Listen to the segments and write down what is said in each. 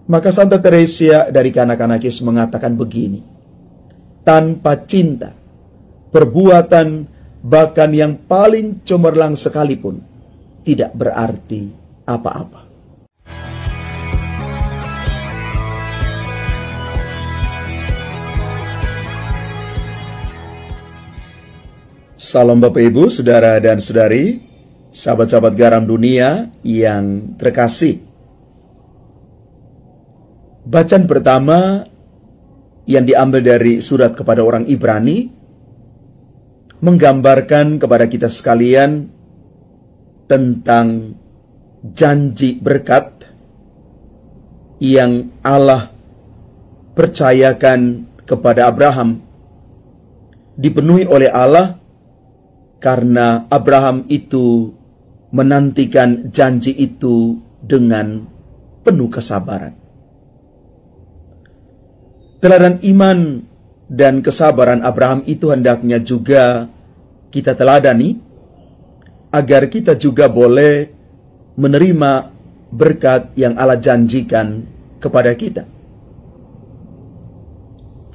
Maka Santa Teresia dari Kanak-Kanakis mengatakan begini, tanpa cinta, perbuatan bahkan yang paling cemerlang sekalipun tidak berarti apa-apa. Salam Bapak Ibu, Saudara dan Saudari, sahabat-sahabat garam dunia yang terkasih. Bacaan pertama yang diambil dari surat kepada orang Ibrani menggambarkan kepada kita sekalian tentang janji berkat yang Allah percayakan kepada Abraham, dipenuhi oleh Allah karena Abraham itu menantikan janji itu dengan penuh kesabaran. Teladan iman dan kesabaran Abraham itu hendaknya juga kita teladani, agar kita juga boleh menerima berkat yang Allah janjikan kepada kita.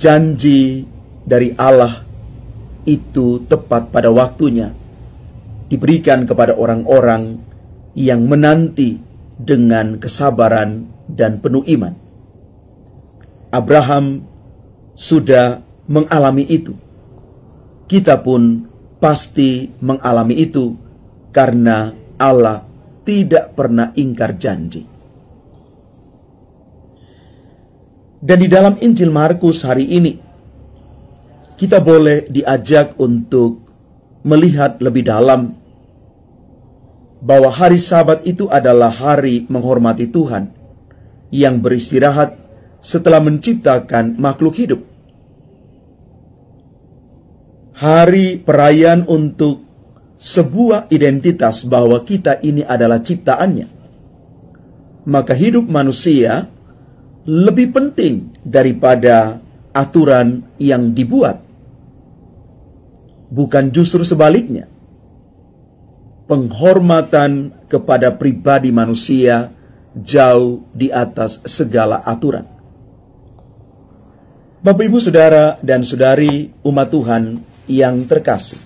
Janji dari Allah itu tepat pada waktunya, diberikan kepada orang-orang yang menanti dengan kesabaran dan penuh iman. Abraham sudah mengalami itu. Kita pun pasti mengalami itu karena Allah tidak pernah ingkar janji. Dan di dalam Injil Markus hari ini, kita boleh diajak untuk melihat lebih dalam bahwa hari Sabat itu adalah hari menghormati Tuhan yang beristirahat setelah menciptakan makhluk hidup. Hari perayaan untuk sebuah identitas bahwa kita ini adalah ciptaannya. Maka hidup manusia lebih penting daripada aturan yang dibuat. Bukan justru sebaliknya. Penghormatan kepada pribadi manusia jauh di atas segala aturan. Bapak, Ibu, Saudara, dan Saudari umat Tuhan yang terkasih.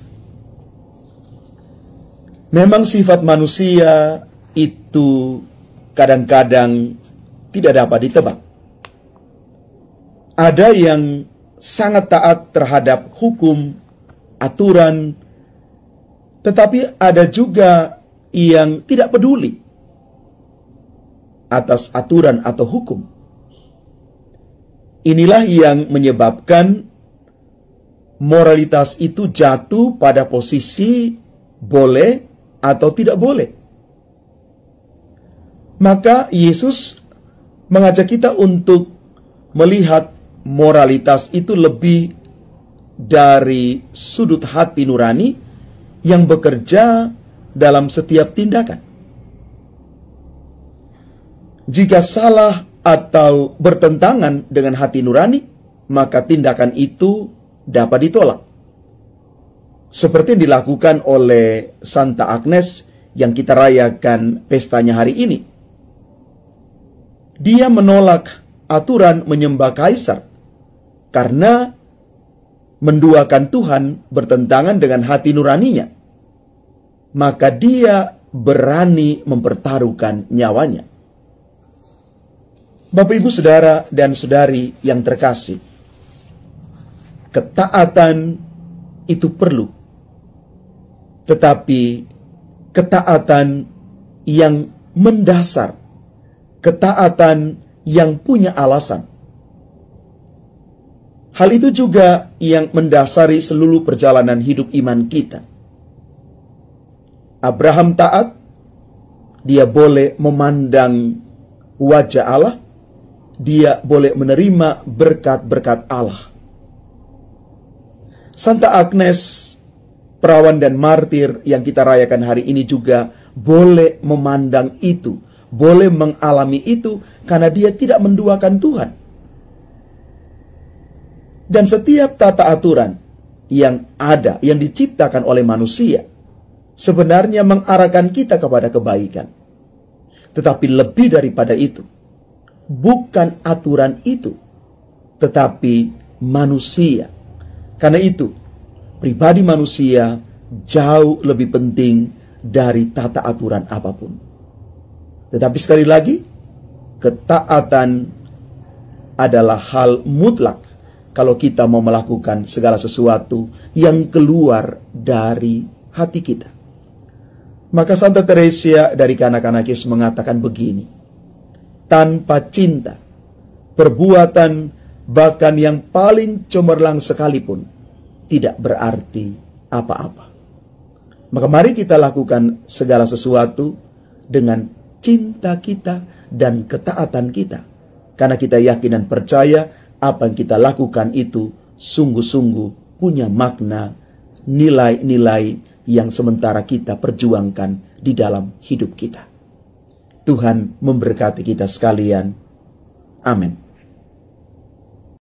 Memang sifat manusia itu kadang-kadang tidak dapat ditebak. Ada yang sangat taat terhadap hukum, aturan, tetapi ada juga yang tidak peduli atas aturan atau hukum. Inilah yang menyebabkan moralitas itu jatuh pada posisi boleh atau tidak boleh. Maka Yesus mengajak kita untuk melihat moralitas itu lebih dari sudut hati nurani yang bekerja dalam setiap tindakan. Jika salah atau bertentangan dengan hati nurani, maka tindakan itu dapat ditolak. Seperti yang dilakukan oleh Santa Agnes yang kita rayakan pestanya hari ini. Dia menolak aturan menyembah kaisar karena menduakan Tuhan bertentangan dengan hati nuraninya. Maka dia berani mempertaruhkan nyawanya. Bapak, Ibu, Saudara, dan Saudari yang terkasih, ketaatan itu perlu. Tetapi ketaatan yang mendasar, ketaatan yang punya alasan. Hal itu juga yang mendasari seluruh perjalanan hidup iman kita. Abraham taat, dia boleh memandang wajah Allah, dia boleh menerima berkat-berkat Allah. Santa Agnes, perawan dan martir yang kita rayakan hari ini juga boleh memandang itu, boleh mengalami itu karena dia tidak menduakan Tuhan. Dan setiap tata aturan yang ada, yang diciptakan oleh manusia, sebenarnya mengarahkan kita kepada kebaikan. Tetapi lebih daripada itu, bukan aturan itu, tetapi manusia. Karena itu, pribadi manusia jauh lebih penting dari tata aturan apapun. Tetapi sekali lagi, ketaatan adalah hal mutlak kalau kita mau melakukan segala sesuatu yang keluar dari hati kita. Maka Santa Teresia dari Kanak-Kanak Yesus mengatakan begini, tanpa cinta, perbuatan bahkan yang paling cemerlang sekalipun tidak berarti apa-apa. Maka mari kita lakukan segala sesuatu dengan cinta kita dan ketaatan kita. Karena kita yakin dan percaya apa yang kita lakukan itu sungguh-sungguh punya makna, nilai-nilai yang sementara kita perjuangkan di dalam hidup kita. Tuhan memberkati kita sekalian. Amin.